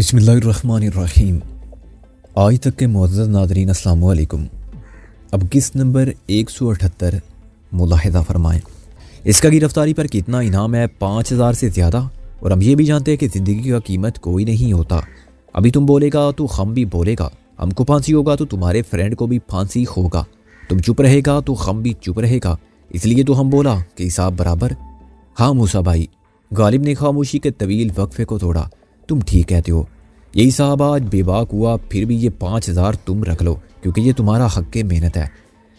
بسم اللہ الرحمن الرحیم۔ آج تک کے معزز ناظرین السلام علیکم۔ اب قسط نمبر 178 ملاحظہ فرمائیں۔ اس کا گرفتاری پر کتنا انعام ہے؟ 5000 سے زیادہ۔ اور ہم یہ بھی جانتے ہیں کہ زندگی کا قیمت کوئی نہیں ہوتا۔ ابھی تم بولے گا تو ہم بھی بولے گا، ہم کو پھانسی ہوگا تو تمہارے فرینڈ کو بھی پھانسی ہوگا، تم چپ رہے گا تو ہم بھی چپ رہے گا، اس لیے تو ہم بولا کہ حساب برابر۔ ہاں موسیٰ بھائی، غالب نے خاموشی کے طویل وقفے کو توڑا۔ تم ٹھیک کہتے ہو، یہی صاحب آج بے باک ہوا، پھر بھی یہ 5000 تم رکھ لو کیونکہ یہ تمہارا حق محنت ہے۔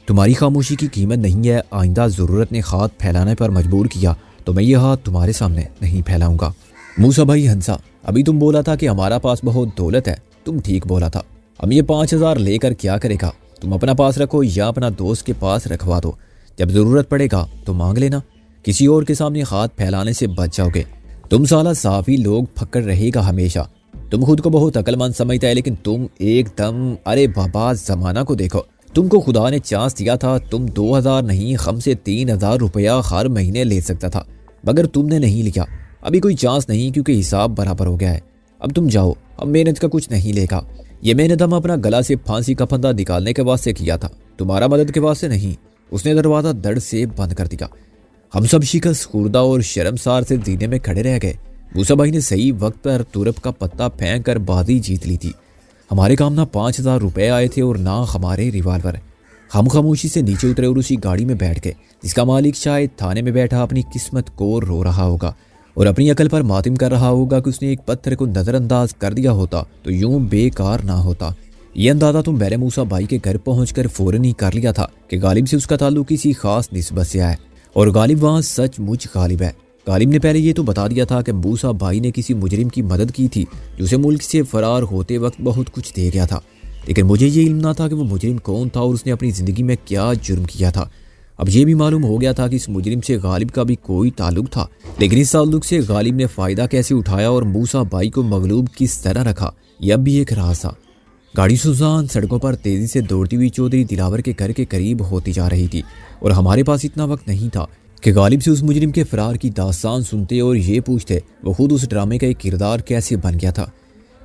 تمہاری خاموشی کی قیمت نہیں ہے۔ آئندہ ضرورت نے ہاتھ پھیلانے پر مجبور کیا تو میں یہ ہاتھ تمہارے سامنے نہیں پھیلاؤں گا۔ موسیٰ بھائی ہنسا۔ ابھی تم بولا تھا کہ ہمارا پاس بہت دولت ہے، تم ٹھیک بولا تھا۔ ہم یہ 5000 لے کر کیا کرے گا؟ تم اپنا پاس رکھو یا اپنا دوست کے پاس رکھوا دو، جب ضرورت پڑے گا تو مانگ لینا، کسی اور کے سامنے ہاتھ پھیلانے سے بچ جاؤ گے۔ تم سالہ صافی لوگ پھکڑ رہے گا ہمیشہ۔ تم خود کو بہت عقل مند سمجھتا ہے لیکن تم ایک دم، ارے بابا زمانہ کو دیکھو، تم کو خدا نے چانس دیا تھا، تم 2000 نہیں ہم سے 3000 روپیہ ہر مہینے لے سکتا تھا، مگر تم نے نہیں لیا۔ ابھی کوئی چانس نہیں کیونکہ حساب برابر ہو گیا ہے۔ اب تم جاؤ، ہم محنت کا کچھ نہیں لے گا۔ یہ محنت ہم اپنا گلا سے پھانسی کا پھندا نکالنے کے واسطے کیا تھا، تمہارا مدد کے واسطے نہیں۔ اس نے دروازہ دڑ سے بند کر دیا۔ ہم سب شکست خوردہ اور شرمسار سے زینے میں کھڑے رہ گئے۔ موسیٰ بھائی نے صحیح وقت پر تورپ کا پتا پھینک کر بازی جیت لی تھی۔ ہمارے کام نہ 5000 روپے آئے تھے اور نہ ہمارے ریوالور۔ ہم خاموشی سے نیچے اترے اور اسی گاڑی میں بیٹھ گئے جس کا مالک شاید تھانے میں بیٹھا اپنی قسمت کو رو رہا ہوگا اور اپنی عقل پر ماتم کر رہا ہوگا کہ اس نے ایک پتھر کو نظر انداز کر دیا ہوتا تو یوں بیکار نہ ہوتا۔ یہ اندازہ تو میں نے موسیٰ بھائی کے گھر پہنچ کر فوراً ہی کر لیا تھا کہ غالب سے اس کا تعلق کسی خاص نسبت سے ہے اور غالب وہاں سچ مچ غالب ہے۔ غالب نے پہلے یہ تو بتا دیا تھا کہ موسیٰ بھائی نے کسی مجرم کی مدد کی تھی جو اسے ملک سے فرار ہوتے وقت بہت کچھ دے گیا تھا، لیکن مجھے یہ علم نہ تھا کہ وہ مجرم کون تھا اور اس نے اپنی زندگی میں کیا جرم کیا تھا۔ اب یہ بھی معلوم ہو گیا تھا کہ اس مجرم سے غالب کا بھی کوئی تعلق تھا، لیکن اس تعلق سے غالب نے فائدہ کیسے اٹھایا اور موسیٰ بھائی کو مغلوب کس طرح رکھا، یہ اب بھی ایک راز تھا۔ گاڑی سوزان سڑکوں پر تیزی سے دوڑتی ہوئی چودھری دلاور کے گھر کے قریب ہوتی جا رہی تھی اور ہمارے پاس اتنا وقت نہیں تھا کہ غالب سے اس مجرم کے فرار کی داستان سنتے اور یہ پوچھتے وہ خود اس ڈرامے کا ایک کردار کیسے بن گیا تھا۔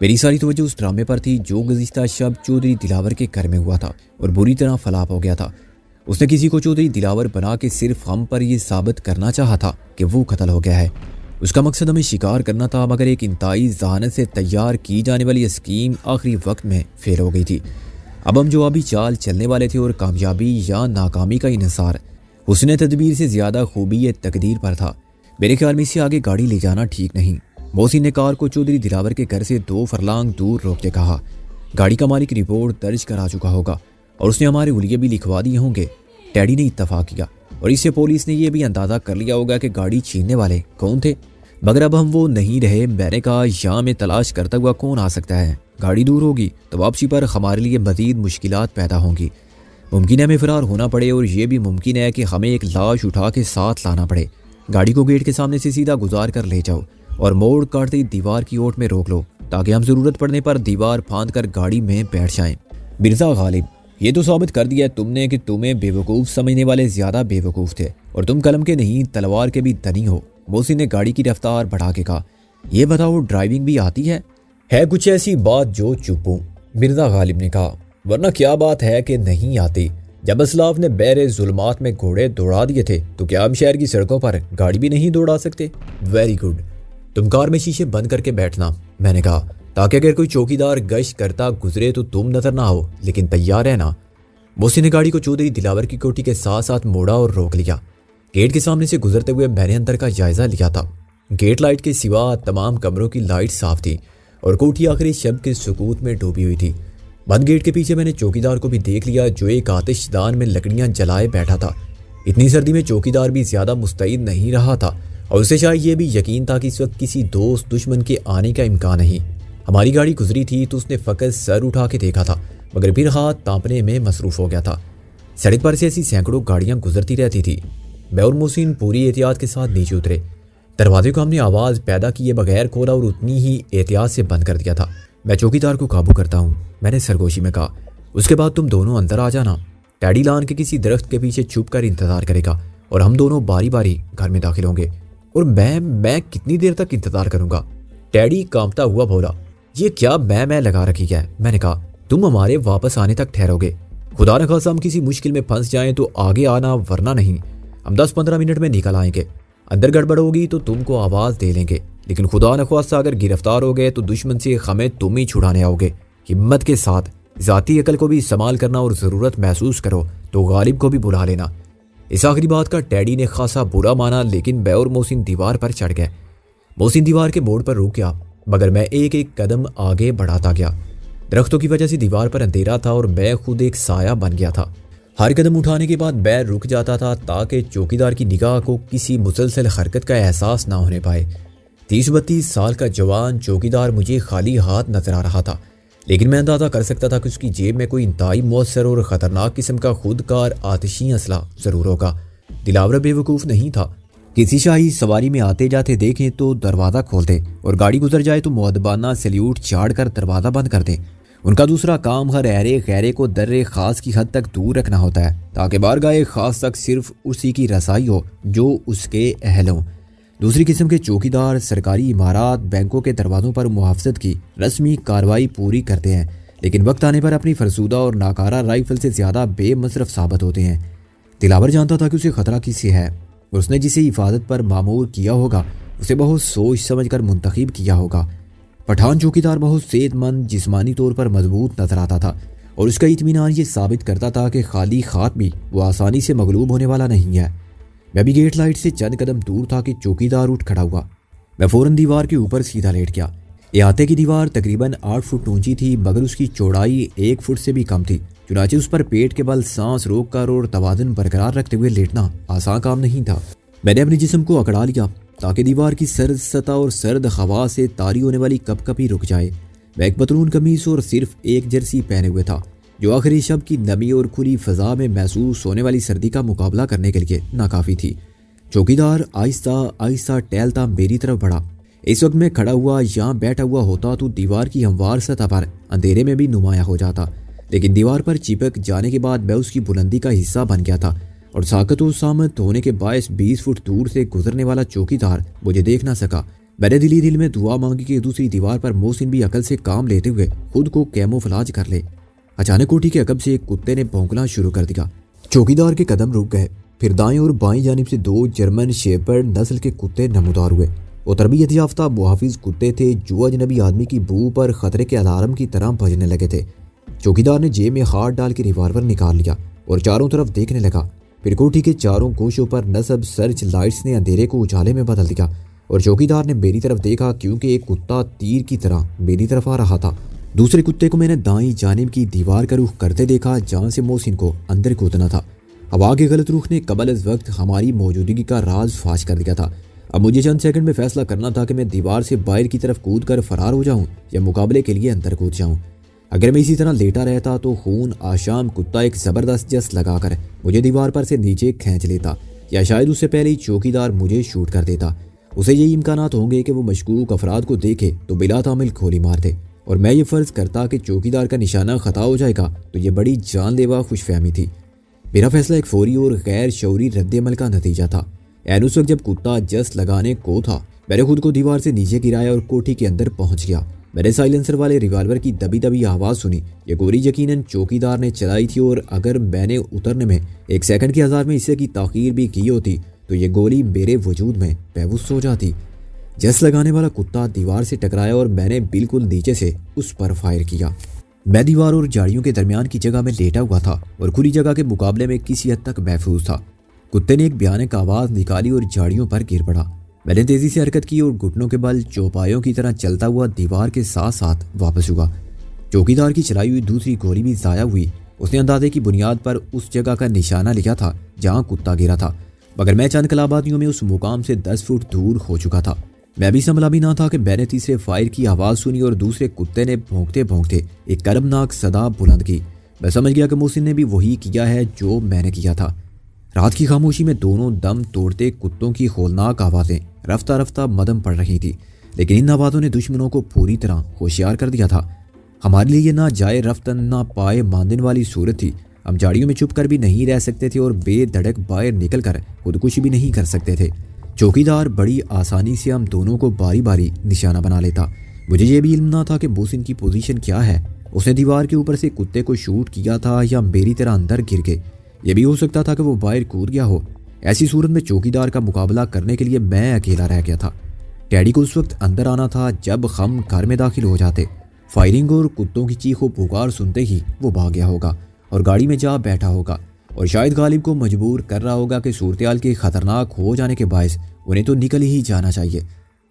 میری ساری توجہ اس ڈرامے پر تھی جو گزشتہ شب چودھری دلاور کے گھر میں ہوا تھا اور بری طرح فلاپ ہو گیا تھا۔ اس نے کسی کو چودھری دلاور بنا کے صرف ہم پر یہ ثابت کرنا چاہا تھا کہ وہ قتل ہو گیا ہے۔ اس کا مقصد ہمیں شکار کرنا تھا، مگر ایک انتہائی ذہانت سے تیار کی جانے والی اسکیم آخری وقت میں فیل ہو گئی تھی۔ اب ہم جوابی چال چلنے والے تھے اور کامیابی یا ناکامی کا انحصار حسن تدبیر سے زیادہ خوبی یہ تقدیر پر تھا۔ میرے خیال میں اس سے آگے گاڑی لے جانا ٹھیک نہیں۔ محسن نے کار کو چودھری دلاور کے گھر سے 2 فرلانگ دور روکتے کہا، گاڑی کا مالک رپورٹ درج کرا چکا ہوگا اور اس نے ہمارے حلیے بھی لکھوا دیے ہوں گے۔ ٹیڈی نے اتفاق کیا اور اس سے پولیس نے یہ بھی اندازہ کر لیا ہوگا کہ گاڑی چھیننے والے کون تھے، مگر اب ہم وہ نہیں رہے۔ میں نے کہا یہاں میں تلاش کرتا ہوا کون آ سکتا ہے؟ گاڑی دور ہوگی تو واپسی پر ہمارے لیے مزید مشکلات پیدا ہوں گی۔ ممکن ہے ہمیں فرار ہونا پڑے اور یہ بھی ممکن ہے کہ ہمیں ایک لاش اٹھا کے ساتھ لانا پڑے۔ گاڑی کو گیٹ کے سامنے سے سیدھا گزار کر لے جاؤ اور موڑ کاٹتے دیوار کی اوٹ میں روک لو تاکہ ہم ضرورت پڑنے پر دیوار پھاند کر گاڑی میں بیٹھ جائیں۔ مرزا غالب، یہ تو ثابت کر دیا تم نے کہ تمہیں بیوقوف سمجھنے والے زیادہ بیوقوف تھے اور تم قلم کے نہیں تلوار کے بھی دنی ہو۔ محسن نے گاڑی کی رفتار بڑھا کے کہا، یہ بتاؤ ڈرائیونگ بھی آتی ہے کچھ ایسی بات جو چپ ہوں؟ مرزا غالب نے کہا، ورنہ کیا بات ہے کہ نہیں آتی؟ جب اسلاف نے بیر ظلمات میں گھوڑے دوڑا دیے تھے تو کیا ہم شہر کی سڑکوں پر گاڑی بھی نہیں دوڑا سکتے؟ ویری گڈ، تم کار میں شیشے بند کر کے بیٹھنا، میں نے کہا، تاکہ اگر کوئی چوکیدار گشت کرتا گزرے تو تم نظر نہ ہو، لیکن تیار رہنا۔ محسن نے گاڑی کو چودھری دلاور کی کوٹھی کے ساتھ ساتھ موڑا اور روک لیا۔ گیٹ کے سامنے سے گزرتے ہوئے میں نے اندر کا جائزہ لیا تھا۔ گیٹ لائٹ کے سوا تمام کمروں کی لائٹ صاف تھی اور کوٹھی آخری شب کے سکوت میں ڈوبی ہوئی تھی۔ بند گیٹ کے پیچھے میں نے چوکیدار کو بھی دیکھ لیا جو ایک آتش دان میں لکڑیاں جلائے بیٹھا تھا۔ اتنی سردی میں چوکیدار بھی زیادہ مستعد نہیں رہا تھا اور اسے شاید یہ بھی یقین تھا کہ اس وقت کسی دوست دشمن کے آنے کا امکان نہیں۔ ہماری گاڑی گزری تھی تو اس نے فقط سر اٹھا کے دیکھا تھا مگر پھر ہاتھ تانپنے میں مصروف ہو گیا تھا۔ سڑک پر سے ایسی سینکڑوں گاڑیاں گزرتی رہتی تھی۔ میں اور محسن پوری احتیاط کے ساتھ نیچے اترے۔ دروازے کو ہم نے آواز پیدا کیے بغیر کھولا اور اتنی ہی احتیاط سے بند کر دیا تھا۔ میں چوکیدار کو قابو کرتا ہوں، میں نے سرگوشی میں کہا، اس کے بعد تم دونوں اندر آ جانا۔ ٹیڈی لان کے کسی درخت کے پیچھے چھپ کر انتظار کرے گا اور ہم دونوں باری باری گھر میں داخل ہوں گے۔ اور میں کتنی دیر تک انتظار کروں گا؟ ٹیڈی کانپتا ہوا بولا۔ یہ کیا میں لگا رکھی ہے؟ میں نے کہا تم ہمارے واپس آنے تک ٹھہرو گے، خدا نہ خواستہ ہم کسی مشکل میں پھنس جائیں تو آگے آنا، ورنہ نہیں، ہم 10-15 منٹ میں نکل آئیں گے، اندر گڑبڑ ہوگی تو تم کو آواز دے لیں گے، لیکن خدا نہ خواستہ اگر گرفتار ہو گئے تو دشمن سے خمیں تم ہی چھڑانے آؤ گے۔ ہمت کے ساتھ ذاتی عقل کو بھی استعمال کرنا اور ضرورت محسوس کرو تو غالب کو بھی بلا لینا۔ اس آخری بات کا ٹیڈی نے خاصا برا مانا، لیکن میں اور محسن دیوار پر چڑھ گئے۔ محسن دیوار کے موڑ پر رک گیا مگر میں ایک ایک قدم آگے بڑھاتا گیا۔ درختوں کی وجہ سے دیوار پر اندھیرا تھا اور میں خود ایک سایہ بن گیا تھا۔ ہر قدم اٹھانے کے بعد میں رک جاتا تھا تاکہ چوکیدار کی نگاہ کو کسی مسلسل حرکت کا احساس نہ ہونے پائے۔ 30-32 سال کا جوان چوکیدار مجھے خالی ہاتھ نظر آ رہا تھا، لیکن میں اندازہ کر سکتا تھا کہ اس کی جیب میں کوئی انتہائی مؤثر اور خطرناک قسم کا خودکار آتشی اسلحہ ضرور ہوگا۔ دلاور بے وقوف نہیں تھا۔ کسی شاہی سواری میں آتے جاتے دیکھیں تو دروازہ کھول دیں اور گاڑی گزر جائے تو مؤدبانہ سلیوٹ چاڑ کر دروازہ بند کر دیں۔ ان کا دوسرا کام ہر غیرے کو در خاص کی حد تک دور رکھنا ہوتا ہے تاکہ بارگاہ خاص تک صرف اسی کی رسائی ہو جو اس کے اہل ہوں۔ دوسری قسم کے چوکیدار سرکاری عمارات، بینکوں کے دروازوں پر محافظت کی رسمی کارروائی پوری کرتے ہیں، لیکن وقت آنے پر اپنی فرسودہ اور ناکارہ رائفل سے زیادہ بے مصرف ثابت ہوتے ہیں۔ دلاور جانتا تھا کہ اسے خطرہ کس سے ہے اور اس نے جسے حفاظت پر مامور کیا ہوگا اسے بہت سوچ سمجھ کر منتخب کیا ہوگا۔ پٹھان چوکیدار بہت صحت مند، جسمانی طور پر مضبوط نظر آتا تھا اور اس کا اطمینان یہ ثابت کرتا تھا کہ خالی ہاتھ بھی وہ آسانی سے مغلوب ہونے والا نہیں ہے۔ میں بھی گیٹ لائٹ سے چند قدم دور تھا کہ چوکیدار اٹھ کھڑا ہوا۔ میں فوراً دیوار کے اوپر سیدھا لیٹ گیا۔ احاطے کی دیوار تقریباً 8 فٹ اونچی تھی مگر اس کی چوڑائی 1 فٹ سے بھی کم تھی، چنانچہ اس پر پیٹ کے بل سانس روک کر اور توازن برقرار رکھتے ہوئے لیٹنا آسان کام نہیں تھا۔ میں نے اپنے جسم کو اکڑا لیا تاکہ دیوار کی سرد سطح اور سرد ہوا سے طاری ہونے والی کپ کپی رک جائے۔ میں ایک پتلون قمیص اور صرف ایک جرسی پہنے ہوئے تھا جو آخری شب کی نمی اور کھلی فضا میں محسوس ہونے والی سردی کا مقابلہ کرنے کے لیے ناکافی تھی۔ چوکیدار آہستہ آہستہ ٹہلتا میری طرف بڑھا۔ اس وقت میں کھڑا ہوا یا بیٹھا ہوا ہوتا تو دیوار کی ہموار سطح پر اندھیرے میں بھی نمایاں ہو جاتا، لیکن دیوار پر چپک جانے کے بعد میں اس کی بلندی کا حصہ بن گیا تھا اور ساکت و سامت ہونے کے باعث 20 فٹ دور سے گزرنے والا چوکیدار مجھے دیکھ نہ سکا۔ میں نے دل میں دعا مانگی کہ دوسری دیوار پر محسن بھی عقل سے کام لیتے ہوئے خود کو کیموفلاج کر لے۔ اچانک کوٹھی کے عقب سے ایک کتے نے بھونکنا شروع کر دیا۔ چوکیدار کے قدم رک گئے، پھر دائیں اور بائیں جانب سے 2 جرمن شیپرڈ نسل کے کتے نمودار ہوئے۔ وہ تربیت یافتہ محافظ کتے تھے جو اجنبی آدمی کی بو پر خطرے کے الارم کی طرح بجنے لگے تھے۔ چوکیدار نے جیب میں ہاتھ ڈال کے ریوالور نکال لیا اور چاروں طرف دیکھنے لگا۔ پھر کوٹھی کے چاروں کوشوں پر نصب سرچ لائٹس نے اندھیرے کو اجالے میں بدل دیا اور چوکیدار نے میری طرف دیکھا کیونکہ ایک کتا تیر کی طرح میری طرف آ رہا تھا۔ دوسرے کتے کو میں نے دائیں جانب کی دیوار کا رخ کرتے دیکھا جہاں سے محسن کو اندر کودنا تھا۔ ہوا کے غلط رخ نے قبل از وقت ہماری موجودگی کا راز فاش کر دیا تھا۔ اب مجھے چند سیکنڈ میں فیصلہ کرنا تھا کہ میں دیوار سے باہر کی طرف کود کر فرار ہو جاؤں یا مقابلے کے لیے اندر کود جاؤں۔ اگر میں اسی طرح لیٹا رہتا تو خون آشام کتا ایک زبردست جس لگا کر مجھے دیوار پر سے نیچے کھینچ لیتا یا شاید اس سے پہلے ہی چوکیدار مجھے شوٹ کر دیتا۔ اسے یہی امکانات ہوں گے کہ وہ مشکوک افراد کو دیکھے تو بلا تعمل گولی مار دے، اور میں یہ فرض کرتا کہ چوکیدار کا نشانہ خطا ہو جائے گا تو یہ بڑی جان لیوا خوش فہمی تھی۔ میرا فیصلہ ایک فوری اور غیر شعوری رد عمل کا نتیجہ تھا۔ اس وقت جب کتا جس لگانے کو تھا میں نے خود کو دیوار سے نیچے گرایا اور کوٹھی کے اندر پہنچ گیا۔ میں نے سائلنسر والے ریوالور کی دبی دبی آواز سنی۔ یہ گولی یقیناً چوکیدار نے چلائی تھی اور اگر میں نے اترنے میں 1 سیکنڈ کی 1000 میں حصے کی تاخیر بھی کی ہوتی تو یہ گولی میرے وجود میں بیہوش ہو جاتی۔ جس لگانے والا کتا دیوار سے ٹکرایا اور میں نے بالکل نیچے سے اس پر فائر کیا۔ میں دیوار اور جھاڑیوں کے درمیان کی جگہ میں لیٹا ہوا تھا اور کھلی جگہ کے مقابلے میں کسی حد تک محفوظ تھا۔ کتے نے ایک بھیانک آواز نکالی اور جھاڑیوں پر گر پڑا۔ میں نے تیزی سے حرکت کی اور گھٹنوں کے بل چوپایوں کی طرح چلتا ہوا دیوار کے ساتھ ساتھ واپس ہوا۔ چوکیدار کی چلائی ہوئی دوسری گولی بھی ضائع ہوئی۔ اس نے اندازے کی بنیاد پر اس جگہ کا نشانہ لیا تھا جہاں کتا گرا تھا، مگر میں چند کلاباتیوں میں اس مقام سے 10 فٹ دور ہو چکا تھا۔ میں بھی سنبھلا بھی نہ تھا کہ میں نے تیسرے فائر کی آواز سنی اور دوسرے کتے نے بھونکتے بھونکتے ایک کربناک صدا بلند کی۔ میں سمجھ گیا کہ محسن نے بھی وہی کیا ہے جو میں نے کیا تھا۔ رات کی خاموشی میں دونوں دم توڑتے کتوں کی ہولناک آوازیں رفتہ رفتہ مدم پڑ رہی تھی، لیکن ان آوازوں نے دشمنوں کو پوری طرح ہوشیار کر دیا تھا۔ ہمارے لیے یہ نہ جائے رفتن نہ پائے ماندن والی صورت تھی۔ ہم جاڑیوں میں چھپ کر بھی نہیں رہ سکتے تھے اور بے دھڑک باہر نکل کر خودکشی بھی نہیں کر سکتے تھے۔ چوکیدار بڑی آسانی سے ہم دونوں کو باری باری نشانہ بنا لیتا۔ مجھے یہ بھی علم نہ تھا کہ محسن کی پوزیشن کیا ہے. اس نے دیوار کے اوپر سے کتے کو شوٹ کیا تھا یا میری طرح اندر گر گئے. یہ بھی ہو سکتا تھا کہ وہ باہر کود گیا ہو. ایسی صورت میں چوکیدار کا مقابلہ کرنے کے لیے میں اکیلا رہ گیا تھا. ٹیڈی کو اس وقت اندر آنا تھا جب ہم گھر میں داخل ہو جاتے. فائرنگ اور کتوں کی چیخ و پکار سنتے ہی وہ بھاگ گیا ہوگا اور گاڑی میں جا بیٹھا ہوگا اور شاید غالب کو مجبور کر رہا ہوگا کہ صورتحال کے خطرناک ہو جانے کے باعث انہیں تو نکل ہی جانا چاہیے.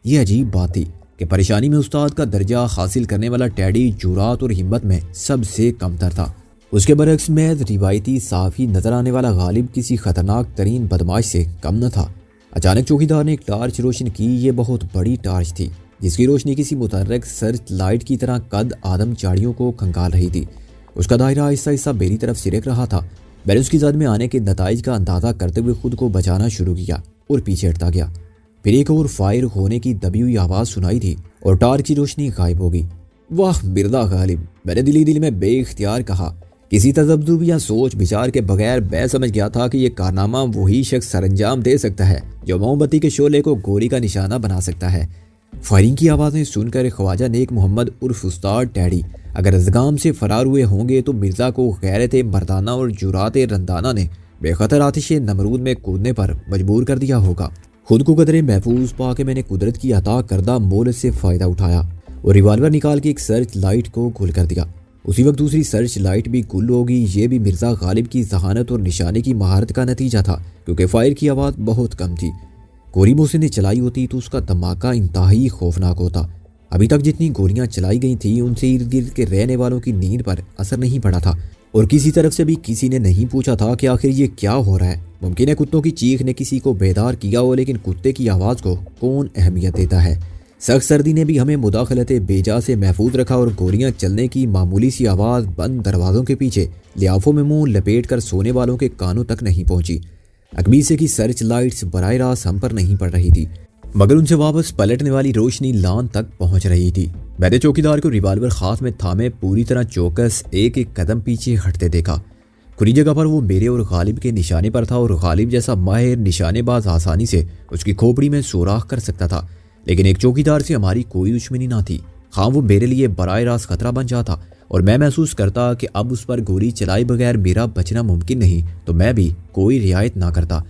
یہ عجیب بات تھی کہ پریشانی میں استاد کا درجہ حاصل کرنے والا ٹیڈی جرات اور ہمت میں سب سے کم تر تھا. اس کے برعکس محض روایتی صافی نظر آنے والا غالب کسی خطرناک ترین بدماش سے کم نہ تھا. اچانک چوکیدار نے ایک ٹارچ روشن کی. یہ بہت بڑی ٹارچ تھی جس کی روشنی کسی متحرک سرچ لائٹ کی طرح قد آدم چاڑیوں کو کھنگال رہی تھی. اس کا دائرہ آہستہ آہستہ میری طرف سرک رہا تھا. میں نے اس کی زد میں آنے کے نتائج کا اندازہ کرتے ہوئے خود کو بچانا شروع کیا اور پیچھے ہٹتا گیا. پھر ایک اور فائر ہونے کی دبی ہوئی آواز سنائی تھی اور ٹارچ کی روشنی غائب ہو گئی. واہ مرزا غالب, میں نے دل میں بے اختیار کہا. کسی تذبذب یا سوچ بچار کے بغیر میں سمجھ گیا تھا کہ یہ کارنامہ وہی شخص سر انجام دے سکتا ہے جو موم بتی کے شعلے کو گولی کا نشانہ بنا سکتا ہے. فائرنگ کی آوازیں سن کر خواجہ نیک محمد عرف استاد ٹیڈی اگر ازگام سے فرار ہوئے ہوں گے تو مرزا کو غیرت مردانہ اور جرات رندانہ نے بے خطر آتش نمرود میں کودنے پر مجبور کر دیا ہوگا. خود کو قدرے محفوظ پا کے میں نے قدرت کی عطا کردہ مہلت سے فائدہ اٹھایا اور ریوالور نکال کے ایک سرچ لائٹ کو گل کر دیا. اسی وقت دوسری سرچ لائٹ بھی گل ہوگی. یہ بھی مرزا غالب کی ذہانت اور نشانے کی مہارت کا نتیجہ تھا کیونکہ فائر کی آواز بہت کم تھی. گولی محسن نے چلائی ہوتی تو اس کا دھماکہ انتہائی خوفناک ہوتا. ابھی تک جتنی گولیاں چلائی گئی تھیں ان سے ارد گرد کے رہنے والوں کی نیند پر اثر نہیں پڑا تھا اور کسی طرف سے بھی کسی نے نہیں پوچھا تھا کہ آخر یہ کیا ہو رہا ہے. ممکن ہے کتوں کی چیخ نے کسی کو بیدار کیا ہو لیکن کتے کی آواز کو کون اہمیت دیتا ہے. سخت سردی نے بھی ہمیں مداخلت بیجا سے محفوظ رکھا اور گولیاں چلنے کی معمولی سی آواز بند دروازوں کے پیچھے لیافوں میں منہ لپیٹ کر سونے والوں کے کانوں تک نہیں پہنچی. اکمیسے کی سرچ لائٹس براہ راست ہم پر نہیں پڑ رہی تھی مگر ان سے واپس پلٹنے والی روشنی لان تک پہنچ رہی تھی. میں نے چوکیدار کو ریوالور ہاتھ میں تھامے پوری طرح چوکس ایک ایک قدم پیچھے ہٹتے دیکھا. کھلی جگہ پر وہ میرے اور غالب کے نشانے پر تھا اور غالب جیسا ماہر نشانے باز آسانی سے اس کی کھوپڑی میں سوراخ کر سکتا تھا. لیکن ایک چوکیدار سے ہماری کوئی دشمنی نہ تھی. خواہ وہ میرے لیے براہ راست خطرہ بن جاتا اور میں محسوس کرتا کہ اب اس پر گولی چلائے بغیر میرا بچنا ممکن نہیں تو میں بھی کوئی رعایت نہ کرتا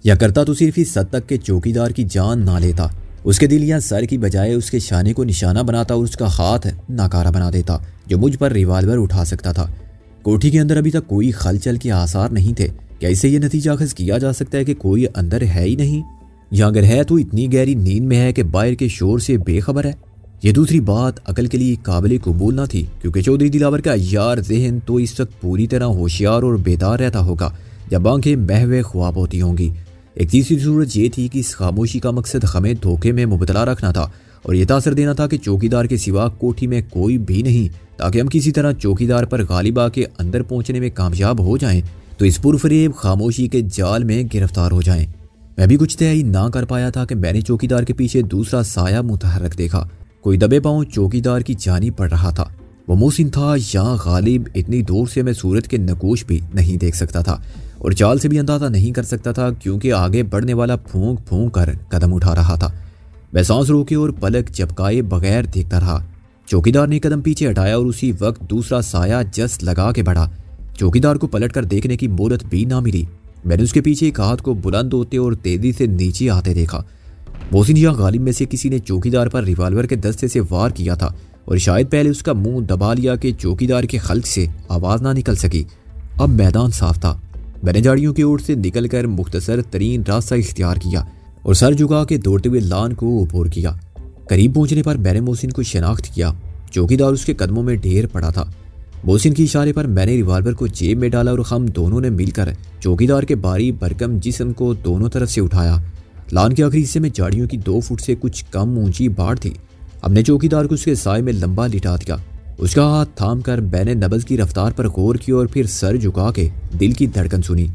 یا کرتا تو صرف اس حد تک کہ چوکیدار کی جان نہ لیتا. اس کے دل یا سر کی بجائے اس کے شانے کو نشانہ بناتا اور اس کا ہاتھ ناکارہ بنا دیتا جو مجھ پر ریوالور اٹھا سکتا تھا. کوٹھی کے اندر ابھی تک کوئی خلچل کے آثار نہیں تھے. کیا اسے یہ نتیجہ اخذ کیا جا سکتا ہے کہ کوئی اندر ہے ہی نہیں یا اگر ہے تو اتنی گہری نیند میں ہے کہ باہر کے شور سے بے خبر ہے؟ یہ دوسری بات عقل کے لیے قابل قبول نہ تھی کیونکہ چودھری دلاور کا یار ذہن تو اس وقت پوری طرح ہوشیار اور بیدار رہتا ہوگا جب آنکھیں محو خواب ہوتی ہوں گی. ایک تیسری صورت یہ تھی کہ اس خاموشی کا مقصد ہمیں دھوکے میں مبتلا رکھنا تھا اور یہ تاثر دینا تھا کہ چوکیدار کے سوا کوٹھی میں کوئی بھی نہیں تاکہ ہم کسی طرح چوکیدار پر غالبہ کے اندر پہنچنے میں کامیاب ہو جائیں تو اس پرفریب خاموشی کے جال میں گرفتار ہو جائیں. میں بھی کچھ تیاری نہ کر پایا تھا کہ میں نے چوکیدار کے پیچھے دوسرا سایہ متحرک دیکھا. کوئی دبے پاؤں چوکیدار کی جانب پڑ رہا تھا. وہ محسن تھا یا غالب؟ اتنی دور سے میں صورت کے نقوش بھی نہیں دیکھ سکتا تھا اور چال سے بھی اندازہ نہیں کر سکتا تھا کیونکہ آگے بڑھنے والا پھونک پھونک کر قدم اٹھا رہا تھا. میں سانس روکے اور پلک چپکائے بغیر دیکھتا رہا. چوکیدار نے قدم پیچھے ہٹایا اور اسی وقت دوسرا سایہ جس لگا کے بڑھا. چوکیدار کو پلٹ کر دیکھنے کی مہلت بھی نہ ملی. میں نے اس کے پیچھے ایک ہاتھ کو بلند ہوتے اور تیزی سے نیچے آتے دیکھا. محسن یا غالب میں سے کسی نے چوکیدار پر ریوالور کے دستے سے وار کیا تھا اور شاید پہلے اس کا منہ دبا لیا کہ چوکیدار کے خلق سے آواز نہ نکل سکی. اب میدان صاف تھا. میں نے جاڑیوں کی اوٹ سے نکل کر مختصر ترین راستہ اختیار کیا اور سر جھکا کے دوڑتے ہوئے لان کو عبور کیا. قریب پہنچنے پر میں نے محسن کو شناخت کیا. چوکیدار اس کے قدموں میں ڈھیر پڑا تھا. محسن کے اشارے پر میں نے ریوالور کو جیب میں ڈالا اور ہم دونوں نے مل کر چوکیدار کے بھاری بھرکم جسم کو دونوں طرف سے اٹھایا. لان کے آخری حصے میں جاڑیوں کی 2 فٹ سے کچھ کم اونچی باڑ تھی. ہم نے چوکیدار کو اس کے سائے میں لمبا لٹا دیا. اس کا ہاتھ تھام کر میں نے نبض کی رفتار پر غور کیا اور پھر سر جھکا کے دل کی دھڑکن سنی.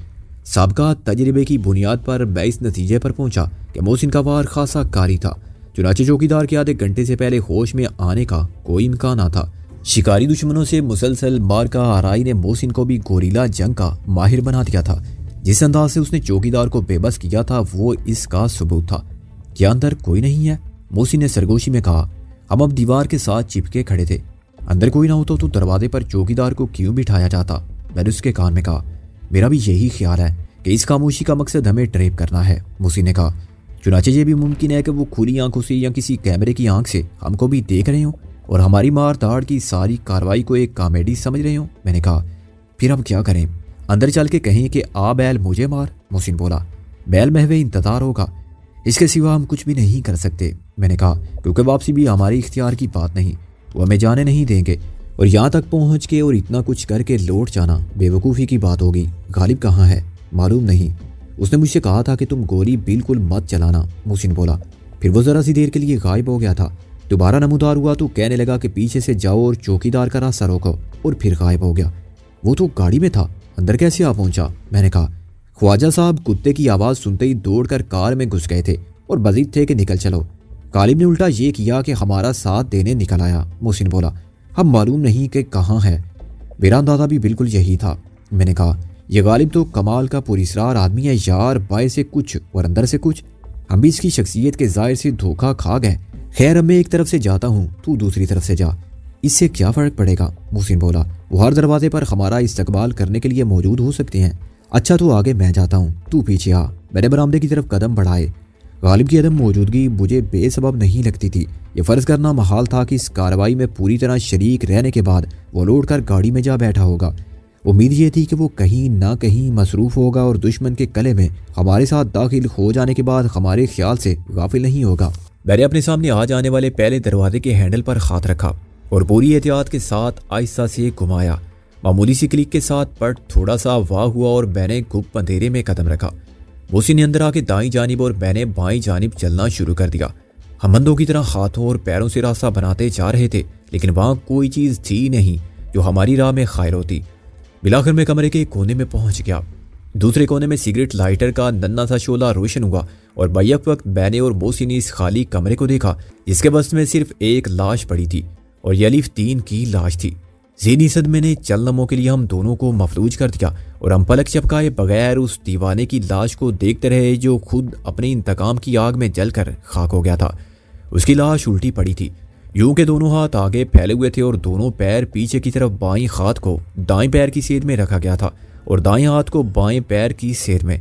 سابقہ تجربے کی بنیاد پر میں اس نتیجے پر پہنچا کہ محسن کا وار خاصا کاری تھا. چنانچہ چوکیدار کے آدھے گھنٹے سے پہلے ہوش میں آنے کا کوئی امکان نہ تھا. شکاری دشمنوں سے مسلسل مار کا آرائی نے محسن کو بھی گوریلا جنگ کا ماہر بنا دیا تھا. جس انداز سے اس نے چوکیدار کو بے بس کیا تھا وہ اس کا ثبوت تھا. کیا اندر کوئی نہیں ہے؟ محسن نے سرگوشی میں کہا. ہم اب دیوار کے ساتھ چپکے کھڑے تھے۔ اندر کوئی نہ ہوتا تو دروازے پر چوکیدار کو کیوں بٹھایا جاتا؟ میں نے اس کے کان میں کہا۔ میرا بھی یہی خیال ہے کہ اس خاموشی کا مقصد ہمیں ٹریپ کرنا ہے، محسن نے کہا۔ چنانچہ یہ بھی ممکن ہے کہ وہ کھلی آنکھوں سے یا کسی کیمرے کی آنکھ سے ہم کو بھی دیکھ رہے ہوں اور ہماری مار داڑ کی ساری کارروائی کو ایک کامیڈی سمجھ رہے ہوں۔ میں نے کہا پھر اب کیا کریں؟ اندر چل کے کہیں کہ آ بیل مجھے مار، محسن بولا۔ بیل محو انتظار ہوگا، اس کے سوا ہم کچھ بھی نہیں کر سکتے، میں نے کہا، کیونکہ واپسی بھی ہماری اختیار کی بات نہیں، وہ ہمیں جانے نہیں دیں گے، اور یہاں تک پہنچ کے اور اتنا کچھ کر کے لوٹ جانا بے وقوفی کی بات ہوگی۔ غالب کہاں ہے؟ معلوم نہیں، اس نے مجھ سے کہا تھا کہ تم گولی بالکل مت چلانا، محسن بولا۔ پھر وہ ذرا سی دیر کے لیے غائب ہو گیا تھا۔ دوبارہ نمودار ہوا تو کہنے لگا کہ پیچھے سے جاؤ اور چوکیدار کا راستہ روکو، اور پھر غائب ہو گیا۔ وہ تو گاڑی میں تھا، اندر کیسے آ پہنچا؟ میں نے کہا۔ خواجہ صاحب کتے کی آواز سنتے ہی دوڑ کر کار میں گھس گئے تھے اور بضد تھے کہ نکل چلو۔ غالب نے الٹا یہ کیا کہ ہمارا ساتھ دینے نکل آیا، محسن بولا۔ ہم معلوم نہیں کہ کہاں ہے۔ میرا اندازہ بھی بالکل یہی تھا، میں نے کہا۔ یہ غالب تو کمال کا پراسرار آدمی ہے یار، باہر سے کچھ اور اندر سے کچھ۔ ہم بھی اس کی شخصیت کے ظاہر سے دھوکہ کھا گئے۔ خیر اب میں ایک طرف سے جاتا ہوں، تو دوسری طرف سے جا، اس سے کیا فرق پڑے گا؟ محسن بولا۔ وہ ہر دروازے پر ہمارا استقبال کرنے کے لیے موجود ہو سکتے ہیں۔ اچھا تو آگے میں جاتا ہوں، تو پیچھے آ۔ میں نے برآمدے کی طرف قدم بڑھائے۔ غالب کی عدم موجودگی مجھے بے سبب نہیں لگتی تھی۔ یہ فرض کرنا محال تھا کہ اس کارروائی میں پوری طرح شریک رہنے کے بعد وہ لوٹ کر گاڑی میں جا بیٹھا ہوگا۔ امید یہ تھی کہ وہ کہیں نہ کہیں مصروف ہوگا اور دشمن کے کلے میں ہمارے ساتھ داخل ہو جانے کے بعد ہمارے خیال سے غافل نہیں ہوگا۔ میں نے اپنے سامنے آ جانے والے پہلے دروازے کے ہینڈل پر ہاتھ رکھا اور پوری احتیاط کے ساتھ آہستہ سے گھمایا۔ معمولی سی کلک کے ساتھ پٹ تھوڑا سا واہ ہوا اور میں نے گپ اندھیرے میں قدم رکھا۔ محسن نے اندر آ کے دائیں جانب اور میں نے بائیں جانب چلنا شروع کر دیا۔ ہم اندھوں کی طرح ہاتھوں اور پیروں سے راستہ بناتے جا رہے تھے، لیکن وہاں کوئی چیز تھی نہیں جو ہماری راہ میں خائر ہوتی۔ بلاخر میں کمرے کے کونے میں پہنچ گیا۔ دوسرے کونے میں سگریٹ لائٹر کا ننھا سا شعلہ روشن ہوا اور بیک وقت میں نے اور محسن نے اس خالی کمرے کو دیکھا جس کے بس میں صرف ایک لاش پڑی تھی اور یہ الف 3 کی لاش تھی۔ ذہنی صدمے نے چند لمحوں کے لیے ہم دونوں کو مفلوج کر دیا اور ہم پلک چپکائے بغیر اس دیوانے کی لاش کو دیکھتے رہے جو خود اپنے انتقام کی آگ میں جل کر خاک ہو گیا تھا۔ اس کی لاش الٹی پڑی تھی، یوں کہ دونوں ہاتھ آگے پھیلے ہوئے تھے اور دونوں پیر پیچھے کی طرف بائیں ہاتھ کو دائیں پیر کی سیدھ میں رکھا گیا تھا اور دائیں ہاتھ کو بائیں پیر کی سیدھ میں۔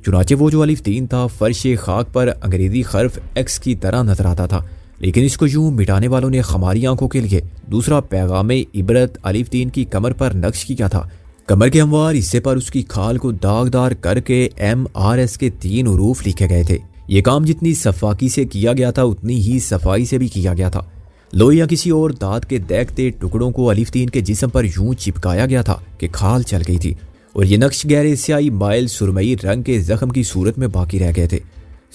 چنانچہ وہ جو الف 3 تھا فرش خاک پر انگریزی حرف ایکس کی طرح نظر آتا تھا، لیکن اس کو یوں مٹانے والوں نے ہماری آنکھوں کے لیے دوسرا پیغام عبرت الف 3 کی کمر پر نقش کیا تھا۔ کمر کے ہموار حصے پر اس کی کھال کو داغدار کر کے MRS کے 3 حروف لکھے گئے تھے۔ یہ کام جتنی صفاقی سے کیا گیا تھا اتنی ہی صفائی سے بھی کیا گیا تھا۔ لوہے یا کسی اور دھات کے دیکھتے ٹکڑوں کو الف 3 کے جسم پر یوں چپکایا گیا تھا کہ کھال چل گئی تھی اور یہ نقش گہرے سیاہی مائل سرمئی رنگ کے زخم کی صورت میں باقی رہ گئے تھے۔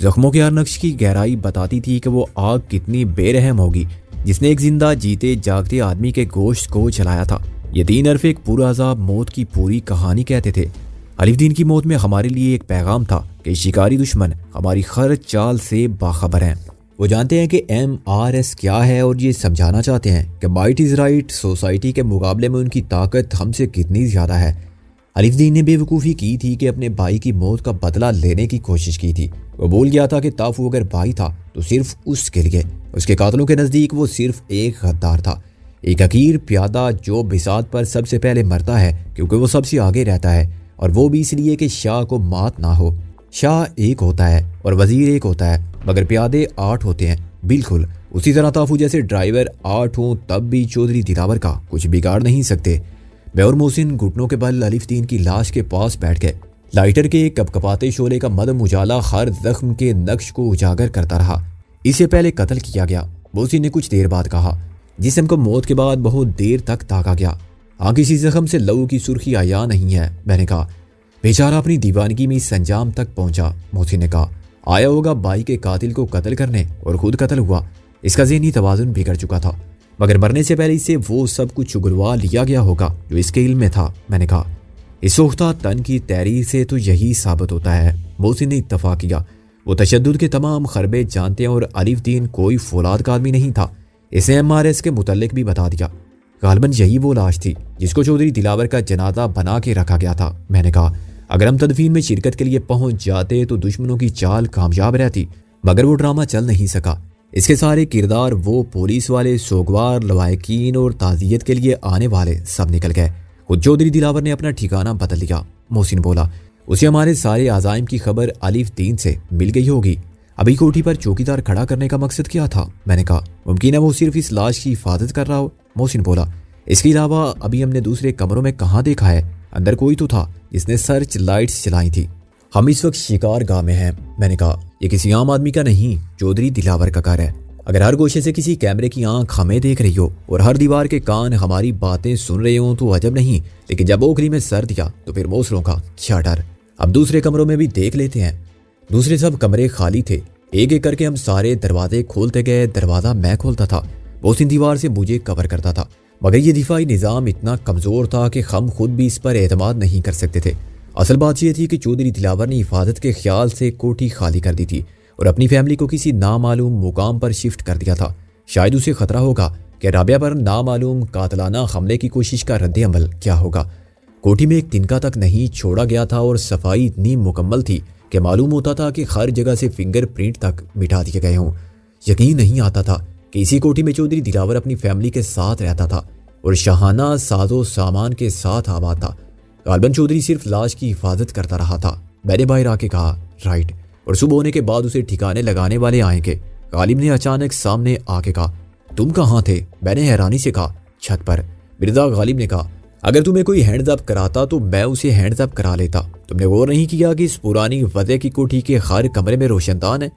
زخموں کے ہر نقش کی گہرائی بتاتی تھی کہ وہ آگ کتنی بے رحم ہوگی جس نے ایک زندہ جیتے جاگتے آدمی کے گوشت کو جلایا تھا۔ یہ 3 حرف ایک پورا عذاب موت کی پوری کہانی کہتے تھے۔ الف 3 کی موت میں ہمارے لیے ایک پیغام تھا کہ شکاری دشمن ہماری ہر چال سے باخبر ہیں۔ وہ جانتے ہیں کہ MRS کیا ہے اور یہ سمجھانا چاہتے ہیں کہ مائٹ از رائٹ سوسائٹی کے مقابلے میں ان کی طاقت ہم سے کتنی زیادہ ہے۔ الف 3 نے بے وقوفی کی تھی کہ اپنے بھائی کی موت کا بدلہ لینے کی کوشش کی تھی۔ وہ بول گیا تھا کہ تافو اگر بھائی تھا تو صرف اس کے لیے، اس کے قاتلوں کے نزدیک وہ صرف ایک غدار تھا، ایک حقیر پیادہ جو بساط پر سب سے پہلے مرتا ہے کیونکہ وہ سب سے آگے رہتا ہے، اور وہ بھی اس لیے کہ شاہ کو مات نہ ہو۔ شاہ ایک ہوتا ہے اور وزیر ایک ہوتا ہے، مگر پیادے 8 ہوتے ہیں۔ بالکل اسی طرح تافو جیسے ڈرائیور 8 ہوں تب بھی چودھری دلاور کا کچھ بگاڑ نہیں سکتے۔ میں اور محسن گھٹنوں کے بل الف 3 کی لاش کے پاس بیٹھ گئے۔ لائٹر کے کپکپاتے شعلے کا مدم اجالا ہر زخم کے نقش کو اجاگر کرتا رہا۔ اسے پہلے قتل کیا گیا، محسن نے کچھ دیر بعد کہا۔ جسم کو موت کے بعد بہت دیر تک داغا گیا، ہاں کسی زخم سے لہو کی سرخی آیا نہیں ہے، میں نے کہا۔ بیچارہ اپنی دیوانگی میں اس انجام تک پہنچا، محسن نے کہا۔ آیا ہوگا بھائی کے قاتل کو قتل کرنے اور خود قتل ہوا۔ اس کا ذہنی توازن بگڑ چکا تھا، مگر مرنے سے پہلے اسے وہ سب کچھ اگلوا لیا گیا ہوگا جو اس کے علم میں تھا، میں نے کہا۔ اس سوختہ تن کی تحریر سے تو یہی ثابت ہوتا ہے، محسن نے اتفاق کیا۔ وہ تشدد کے تمام خربے جانتے ہیں اور الف 3 کوئی فولاد کا آدمی نہیں تھا۔ اس نے MRS کے متعلق بھی بتا دیا۔ غالباً یہی وہ لاش تھی جس کو چودھری دلاور کا جنازہ بنا کے رکھا گیا تھا، میں نے کہا۔ اگر ہم تدفین میں شرکت کے لیے پہنچ جاتے تو دشمنوں کی چال کامیاب رہتی، مگر وہ ڈرامہ چل نہیں سکا۔ اس کے سارے کردار، وہ پولیس والے، سوگوار، لوائقین اور تعزیت کے لیے آنے والے سب نکل گئے۔ خود چودھری دلاور نے اپنا ٹھکانہ بدل لیا۔ محسن بولا، اسے ہمارے سارے عزائم کی خبر الف دین سے مل گئی ہوگی۔ ابھی کوٹھی پر چوکیدار کھڑا کرنے کا مقصد کیا تھا؟ میں نے کہا، ممکن ہے وہ صرف اس لاش کی حفاظت کر رہا ہو۔ محسن بولا، اس کے علاوہ ابھی ہم نے دوسرے کمروں میں کہاں دیکھا ہے؟ اندر کوئی تو تھا جس نے سرچ لائٹس چلائی تھی۔ ہم اس وقت شکار گاہ میں ہیں۔ میں نے کہا، یہ کسی عام آدمی کا نہیں، چودھری دلاور کا گھر ہے۔ اگر ہر گوشے سے کسی کیمرے کی آنکھ ہمیں دیکھ رہی ہو اور ہر دیوار کے کان ہماری باتیں سن رہے ہوں تو عجب نہیں، لیکن جب اوکھری میں سر دیا تو پھر موسروں کا کیا ڈر۔ اب دوسرے کمروں میں بھی دیکھ لیتے ہیں۔ دوسرے سب کمرے خالی تھے۔ ایک ایک کر کے ہم سارے دروازے کھولتے گئے۔ دروازہ میں کھولتا تھا، محسن دیوار سے مجھے کور کرتا تھا، مگر یہ دفاعی نظام اتنا کمزور تھا کہ ہم خود بھی اس پر اعتماد نہیں کر سکتے تھے۔ اصل بات یہ تھی کہ چودھری دلاور نے حفاظت کے خیال سے کوٹھی خالی کر دی تھی اور اپنی فیملی کو کسی نامعلوم مقام پر شفٹ کر دیا تھا۔ شاید اسے خطرہ ہوگا کہ رابعہ پر نامعلوم قاتلانہ حملے کی کوشش کا رد عمل کیا ہوگا۔ کوٹھی میں ایک تنکا تک نہیں چھوڑا گیا تھا اور صفائی اتنی مکمل تھی کہ معلوم ہوتا تھا کہ ہر جگہ سے فنگر پرنٹ تک مٹا دیے گئے ہوں۔ یقین نہیں آتا تھا کہ اسی کوٹھی میں چودھری دلاور اپنی فیملی کے ساتھ رہتا تھا اور شاہانہ ساز و سامان کے ساتھ آباد تھا۔ غالباً چودھری صرف لاش کی حفاظت کرتا رہا تھا۔ میں نے باہر آ کے کہا، رائٹ، اور صبح ہونے کے بعد اسے ٹھکانے لگانے والے آئیں گے۔ غالب نے اچانک سامنے آ کے کہا، تم کہاں تھے؟ میں نے حیرانی سے کہا، چھت پر۔ مرزا غالب نے کہا، اگر تمہیں کوئی ہینڈز اپ کراتا تو میں اسے ہینڈز اپ کرا لیتا۔ تم نے غور نہیں کیا کہ اس پرانی وضع کی کوٹھی کے ہر کمرے میں روشن دان ہے؟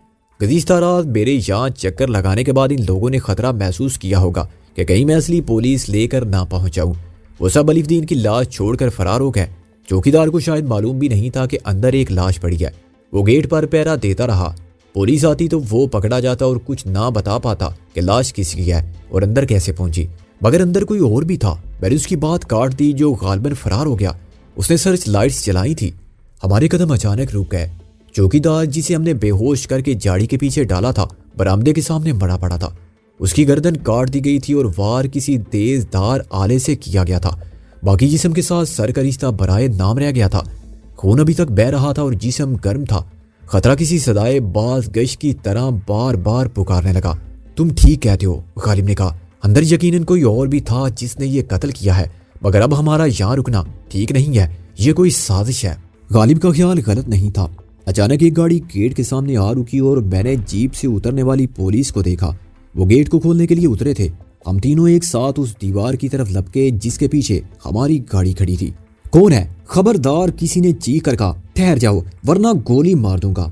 گزشتہ رات میرے یہاں چکر لگانے کے بعد ان لوگوں نے خطرہ محسوس کیا ہوگا کہ کہیں میں اصلی پولیس لے کر نہ پہنچ جاؤں۔ وہ سب الف دین کی لاش چھوڑ کر فرار ہو گئے۔ چوکیدار کو شاید معلوم بھی نہیں تھا کہ اندر ایک لاش پڑی ہے۔ وہ گیٹ پر پہرا دیتا رہا۔ پولیس آتی تو وہ پکڑا جاتا اور کچھ نہ بتا پاتا کہ لاش کس کی ہے اور اندر کیسے پہنچی، مگر اندر کوئی اور بھی تھا۔ میں نے اس کی بات کاٹ دی، جو غالباً فرار ہو گیا۔ اس نے سرچ لائٹس چلائی تھی۔ ہمارے قدم اچانک رک گئے۔ چوکیدار جسے ہم نے بے ہوش کر کے جاڑی کے پیچھے ڈالا تھا برآمدے کے سامنے مڑا پڑا تھا۔ اس کی گردن کاٹ دی گئی تھی اور وار کسی تیز دھار آلے سے کیا گیا تھا۔ باقی جسم کے ساتھ سر کا رشتہ برائے نام رہ گیا تھا۔ خون ابھی تک بہہ رہا تھا اور جسم گرم تھا۔ خطرہ کسی صدائے باز گشت کی طرح بار بار پکارنے لگا۔ تم ٹھیک کہتے ہو، غالب نے کہا۔ اندر یقیناً کوئی اور بھی تھا جس نے یہ قتل کیا ہے، مگر اب ہمارا یہاں رکنا ٹھیک نہیں ہے۔ یہ کوئی سازش ہے۔ غالب کا خیال غلط نہیں تھا۔ اچانک ایک گاڑی گیٹ کے سامنے آ رکی اور میں نے جیپ سے اترنے والی پولیس کو دیکھا۔ وہ گیٹ کو کھولنے کے لیے اترے تھے۔ ہم تینوں ایک ساتھ اس دیوار کی طرف لپکے جس کے پیچھے ہماری گاڑی کھڑی تھی۔ کون ہے؟ خبردار، کسی نے چیخ کر کہا، ٹھہر جاؤ ورنہ گولی مار دوں گا۔